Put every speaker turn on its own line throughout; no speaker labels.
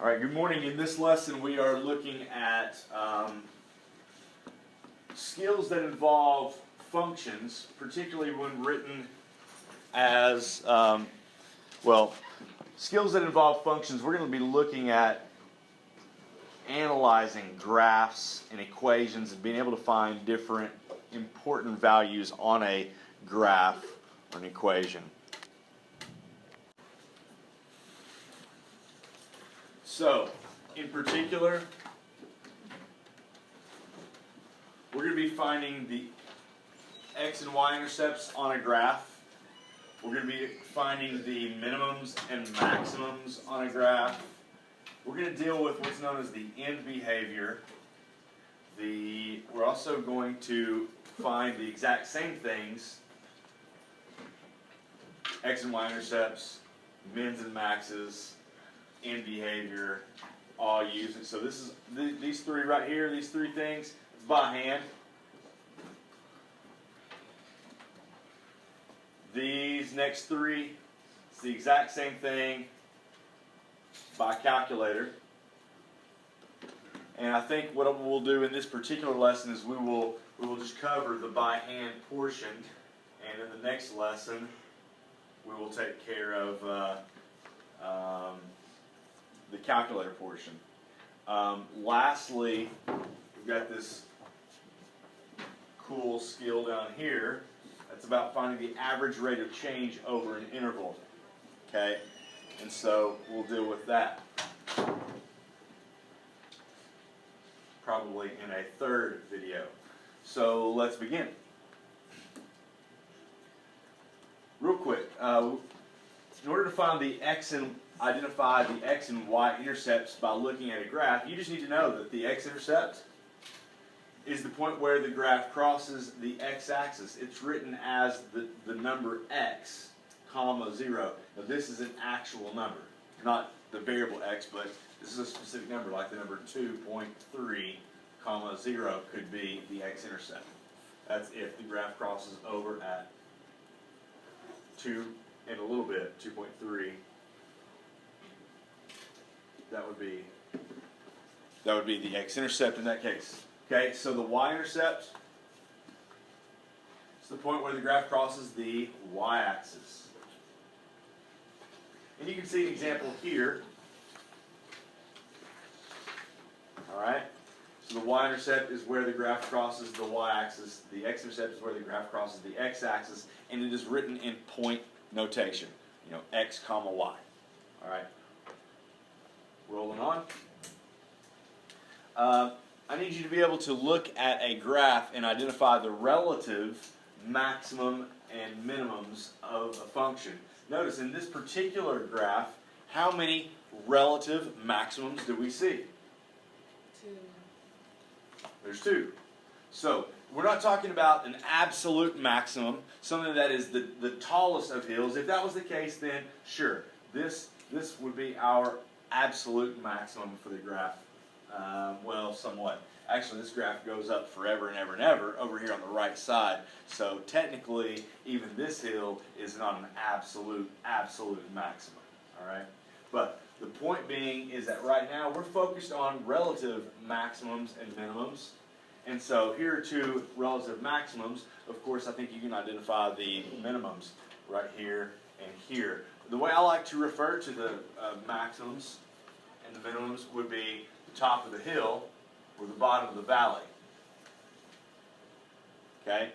All right, good morning. In this lesson, we are looking at skills that involve functions, particularly when written as, skills that involve functions. We're going to be looking at analyzing graphs and equations and being able to find different important values on a graph or an equation. So, in particular, we're going to be finding the x and y intercepts on a graph. We're going to be finding the minimums and maximums on a graph. We're going to deal with what's known as the end behavior. We're also going to find the exact same things, x and y intercepts, mins and maxes, end behavior, all using. So this is these three right here, these three things, it's by hand. These next three, it's the exact same thing by calculator. And I think what we'll do in this particular lesson is we will just cover the by hand portion, and in the next lesson we will take care of the calculator portion. Lastly, we've got this cool skill down here. That's about finding the average rate of change over an interval. Okay, and so we'll deal with that probably in a third video. So let's begin. Real quick, in order to find the x and identify the x and y intercepts by looking at a graph, you just need to know that the x-intercept is the point where the graph crosses the x-axis. It's written as the number x, comma 0. Now this is an actual number, not the variable x, but this is a specific number, like the number 2.3, comma 0 could be the x-intercept. That's if the graph crosses over at 2 and a little bit, 2.3. That would be the x-intercept in that case. Okay, so the y-intercept is the point where the graph crosses the y-axis. And you can see an example here. All right, so the y-intercept is where the graph crosses the y-axis. The x-intercept is where the graph crosses the x-axis, and it is written in point notation. You know, x comma y. All right. Rolling on. I need you to be able to look at a graph and identify the relative maximum and minimums of a function. Notice in this particular graph, how many relative maximums do we see?
2.
There's 2. So we're not talking about an absolute maximum, something that is the tallest of hills. If that was the case, then sure, this would be our absolute maximum for the graph. Well, somewhat. Actually, this graph goes up forever and ever and ever over here on the right side. So technically, even this hill is not an absolute maximum. All right. But the point being is that right now we're focused on relative maximums and minimums. And so here are 2 relative maximums. Of course, I think you can identify the minimums right here and here. The way I like to refer to the maximums and the minimums would be the top of the hill or the bottom of the valley. Okay?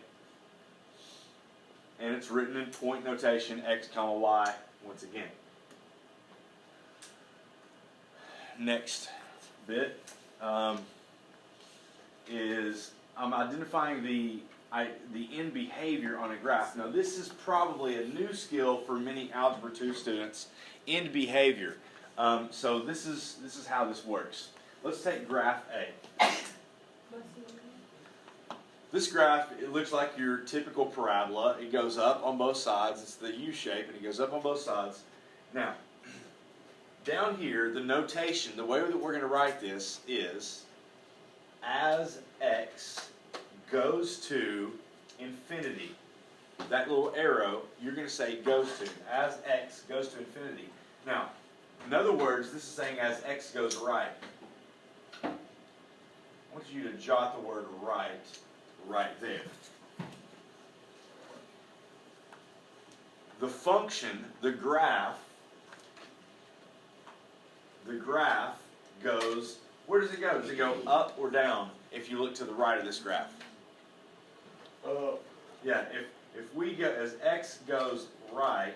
And it's written in point notation, x comma y, once again. Next bit is I'm identifying the end behavior on a graph. Now this is probably a new skill for many Algebra 2 students, end behavior. So this is how this works. Let's take graph A. This graph, it looks like your typical parabola. It goes up on both sides. It's the U shape, and it goes up on both sides. Now, down here, the notation, the way that we're going to write this is as x goes to infinity. That little arrow, you're going to say goes to, as x goes to infinity. Now, In other words, this is saying as x goes right. I want you to jot the word right there. The function, the graph goes, where does it go? Does it go up or down if you look to the right of this graph? Yeah, if we go, as x goes right,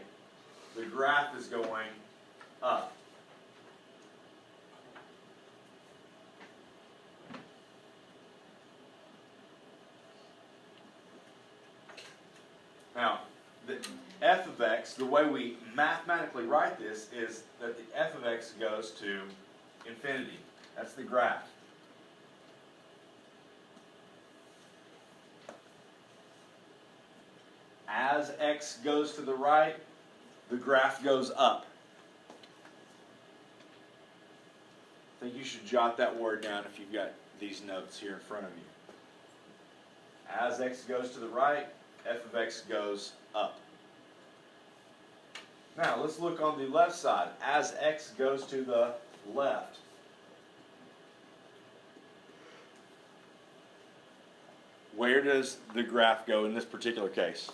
the graph is going up. Now, the f of x, the way we mathematically write this is that the f of x goes to infinity. That's the graph. As x goes to the right, the graph goes up. I think you should jot that word down if you've got these notes here in front of you. As x goes to the right, f of x goes up. Now, let's look on the left side. As x goes to the left, where does the graph go in this particular case?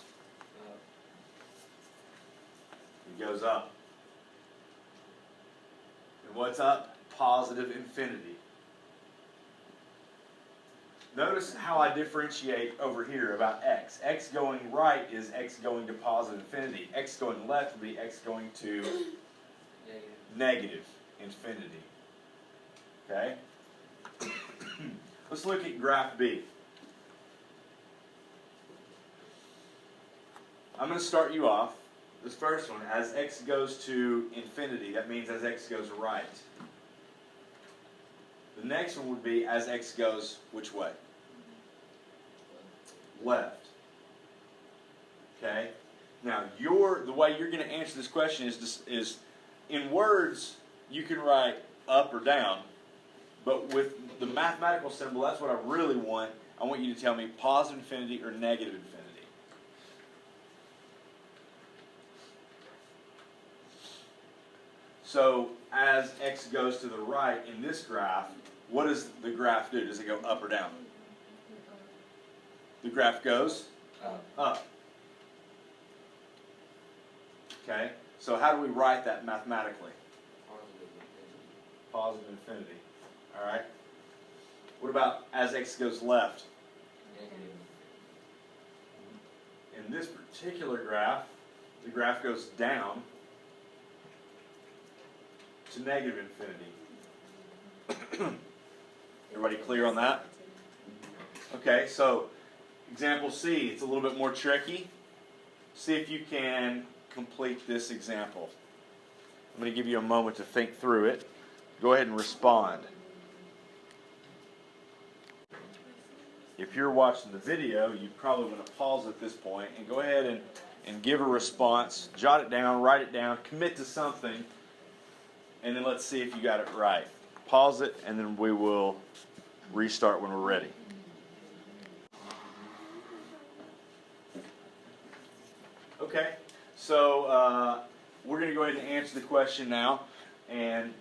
It goes up. And what's up? Positive infinity. Notice how I differentiate over here about x. X going right is x going to positive infinity. X going left will be x going to negative infinity. Okay? Let's look at graph B. I'm going to start you off. This first one, as x goes to infinity, that means as x goes right. The next one would be as x goes which way? Left. Okay? Now, the way you're going to answer this question is in words, you can write up or down, but with the mathematical symbol, that's what I really want. I want you to tell me positive infinity or negative infinity. So, as x goes to the right in this graph, what does the graph do? Does it go up or down? The graph goes up. Okay? So how do we write that mathematically? Positive infinity. All right? What about as x goes left? In this particular graph, the graph goes down to negative infinity. Everybody clear on that? Okay, so example C, it's a little bit more tricky. See if you can complete this example. I'm going to give you a moment to think through it. Go ahead and respond. If you're watching the video, you probably want to pause at this point and go ahead and give a response. Jot it down, write it down, commit to something, and then let's see if you got it right. Pause it, and then we will restart when we're ready. Okay, so we're going to go ahead and answer the question now. And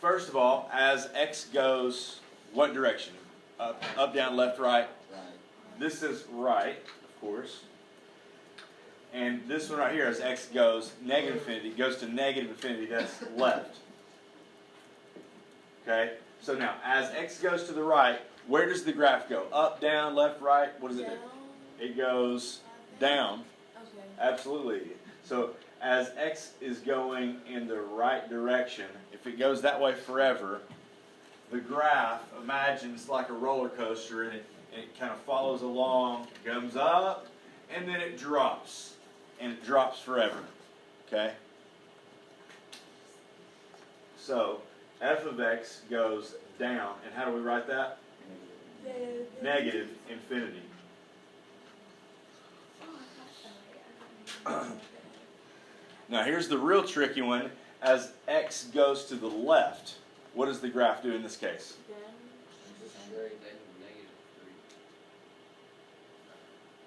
first of all, as x goes, what direction? Up, down, left, right? Right. This is right, of course. And this one right here, as x goes negative infinity, goes to negative infinity, that's left. Okay? So now, as x goes to the right, where does the graph go? Up, down, left, right? What does it do? It goes down.
Okay.
Absolutely. So as x is going in the right direction, if it goes that way forever, the graph imagines like a roller coaster, and it kind of follows along, comes up, and then it drops. And it drops forever. Okay? So f of x goes down, and how do we write that? Negative infinity. Now here's the real tricky one. As x goes to the left, what does the graph do in this case?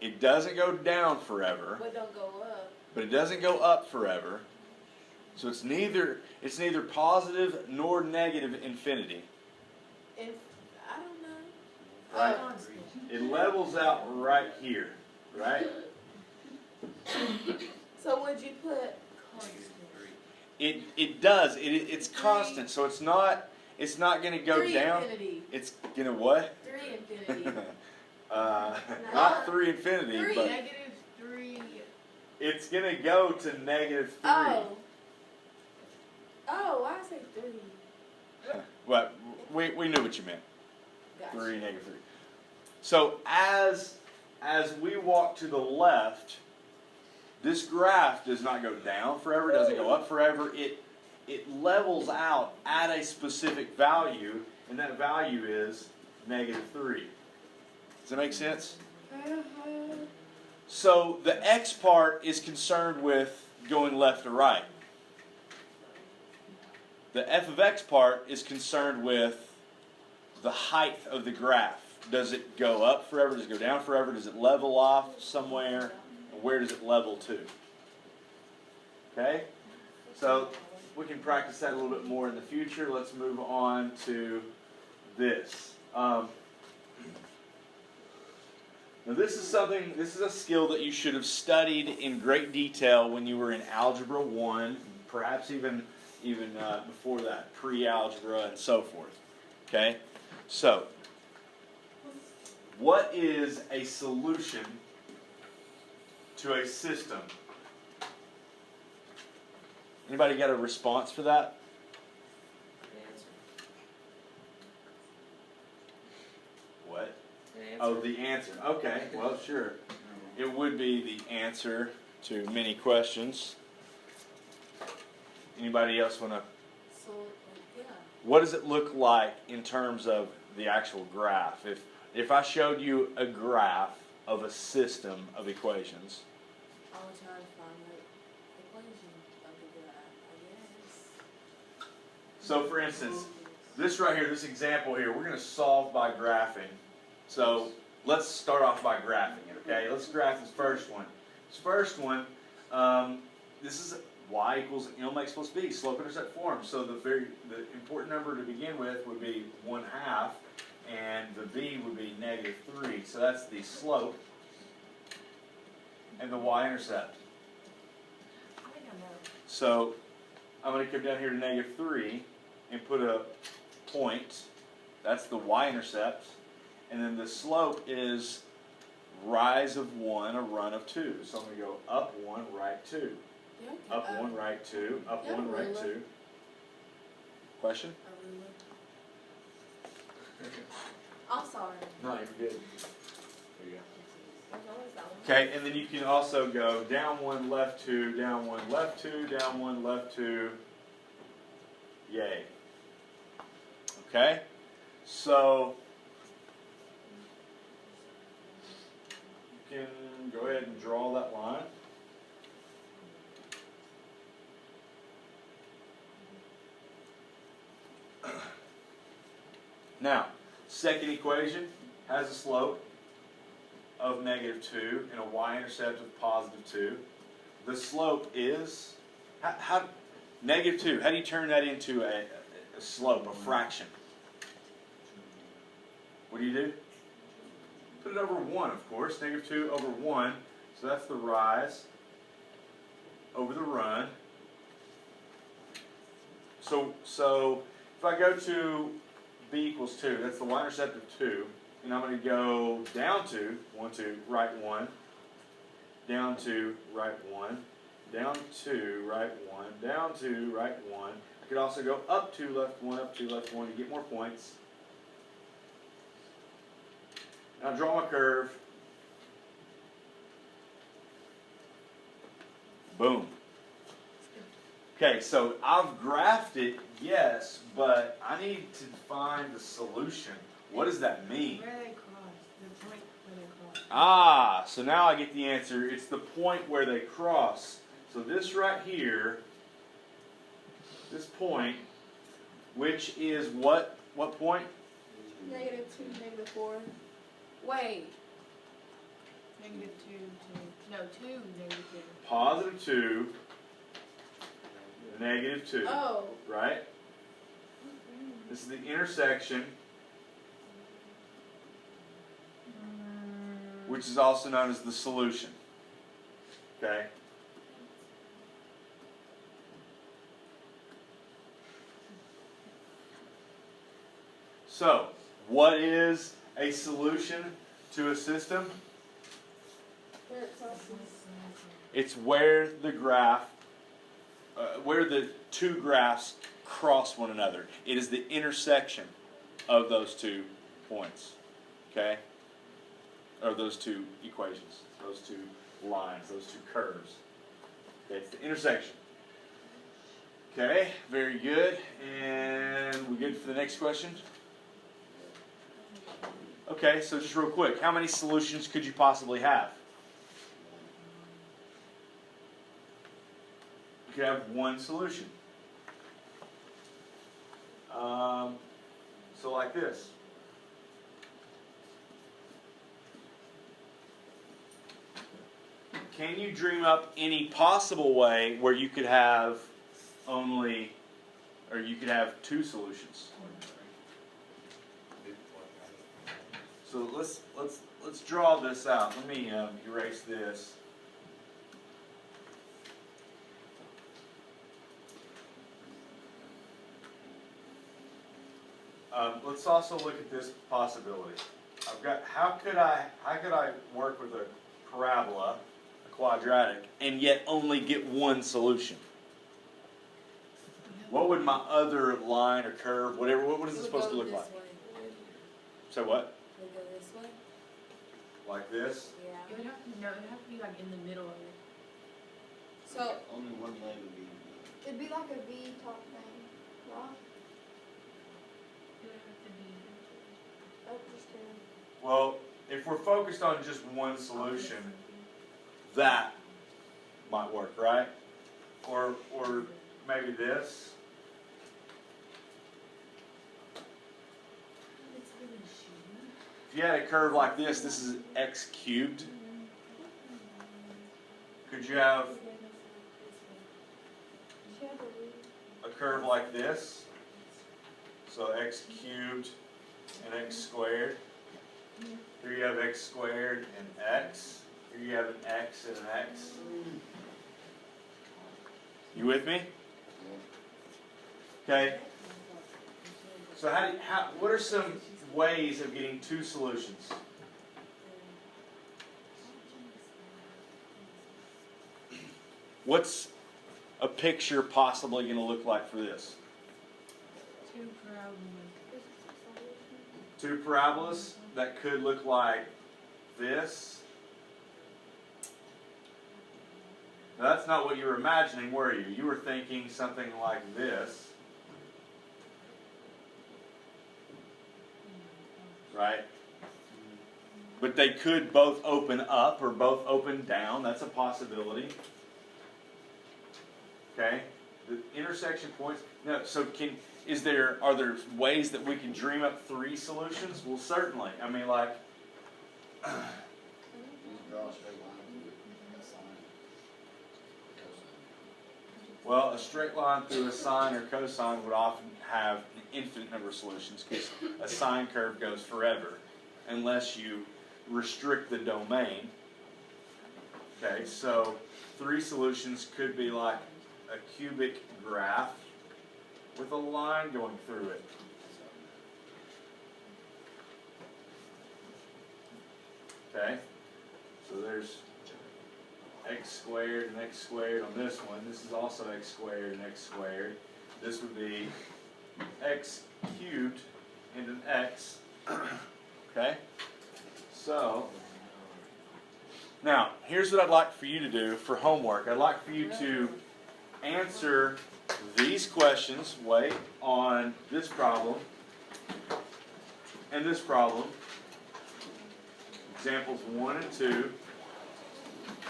It doesn't go down forever.
But don't go up.
But it doesn't go up forever. So it's neither positive nor negative infinity.
I don't know.
Right? It levels out right here, right?
So would you put
It does. It's constant, so it's not going to go
3
down.
infinity?
It's going to what?
3 infinity.
Not 3 infinity,
3.
but
-3.
it's going to go to -3.
Oh. Oh, I say 3.
Well, we knew what you meant.
Gotcha.
3, -3. So as we walk to the left, this graph does not go down forever, doesn't go up forever. It levels out at a specific value, and that value is -3. Does that make sense? So the x part is concerned with going left to right. The f of x part is concerned with the height of the graph. Does it go up forever? Does it go down forever? Does it level off somewhere? And where does it level to? Okay? So we can practice that a little bit more in the future. Let's move on to this. Now this is a skill that you should have studied in great detail when you were in Algebra 1, perhaps even before that, pre-algebra and so forth. Okay? So, what is a solution to a system? Anybody got a response for that? What? Oh, the answer. Okay, well, sure. It would be the answer to many questions. Anybody else want to?
So, yeah.
What does it look like in terms of the actual graph? If I showed you a graph of a system of equations,
I would try to find the equation of the graph, I guess.
so for instance, this right here, this example here, we're going to solve by graphing. So let's start off by graphing it, okay? Let's graph this first one. This first one, this is y equals mx plus b, slope-intercept form. So the important number to begin with would be 1/2, and the b would be -3. So that's the slope and the y-intercept.
I think I know.
So I'm going to come down here to -3 and put a point. That's the y-intercept. And then the slope is rise of 1, a run of 2. So I'm going to go up 1, right 2.
Yeah,
Up 1, right 2. Up
yeah,
1, right
ruler.
2. Question?
A ruler. I'm sorry.
No, you're good. There you go.
I noticed that one.
Okay, and then you can also go down 1, left 2, down 1, left 2, down 1, left 2. Yay. Okay? So you can go ahead and draw that line. Now, second equation has a slope of -2 and a y-intercept of +2. The slope is -2. How do you turn that into a slope, a fraction? What do you do? Put it over 1, of course. -2 over 1. So that's the rise over the run. So if I go to b equals 2, that's the y-intercept of 2. And I'm going to go down 2, 1, 2, right 1, down 2, right 1, down 2, right 1, down 2, right 1. I could also go up 2, left 1, up 2, left 1 to get more points. Now draw my curve. Boom. Okay, so I've graphed it, yes, but I need to find the solution. What does that mean?
Where they cross. The point where they cross.
Ah, so now I get the answer. It's the point where they cross. So this right here, this point, which is what point?
-2, -4. Wait. -2 to, no, 2, -2.
+2 -2.
Oh.
Right? This is the intersection, which is also known as the solution. Okay? So, what is a solution to a system? It's where the graph, where the two graphs cross one another. It is the intersection of those 2 points. Okay? Or those 2 equations, those 2 lines, those 2 curves. Okay, it's the intersection. Okay, very good. And we good for the next question? Okay, so just real quick, how many solutions could you possibly have? You could have one solution. So like this. Can you dream up any possible way where you could have only, or you could have 2 solutions? So let's draw this out. Let me erase this. Let's also look at this possibility. I've got how could I work with a parabola, a quadratic, and yet only get one solution? What would my other line or curve, whatever, what is it supposed to look like? So what?
Would it go this way?
Like this?
Yeah.
It would have to, no, it would have to be like in the middle of it.
So
Only one leg would be.
It'd be like a V top thing, right?
It would have to be.
Up just there.
Well, if we're focused on just one solution, that might work, right? Or maybe this. If you had a curve like this, this is x cubed. Could you have a curve like this? So x cubed and x squared. Here you have x squared and x. Here you have an x and an x. You with me? Okay. So what are some ways of getting 2 solutions? What's a picture possibly going to look like for this?
2 parabolas.
2 parabolas that could look like this. Now, that's not what you were imagining, were you? You were thinking something like this. Right? But they could both open up or both open down. That's a possibility. Okay? The intersection points. No, so are there ways that we can dream up 3 solutions? Well, certainly. I mean, like
Just draw a straight line through it and a sine.
well, a straight line through a sine or cosine would often have an infinite number of solutions because a sine curve goes forever unless you restrict the domain. Okay, so 3 solutions could be like a cubic graph with a line going through it. Okay, so there's x squared and x squared on this one. This is also x squared and x squared. This would be x cubed and an x. Okay, so now here's what I'd like for you to do for homework. I'd like for you to answer these questions, wait, on this problem and this problem. Examples 1 and 2.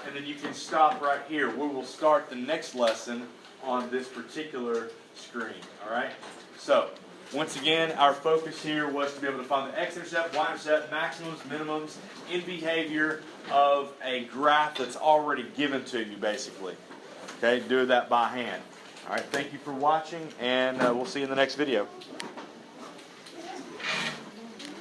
And then you can stop right here. We will start the next lesson on this particular screen. Alright? So, once again, our focus here was to be able to find the x-intercept, y-intercept, maximums, minimums in behavior of a graph that's already given to you, basically. Okay? Do that by hand. All right, thank you for watching, and we'll see you in the next video.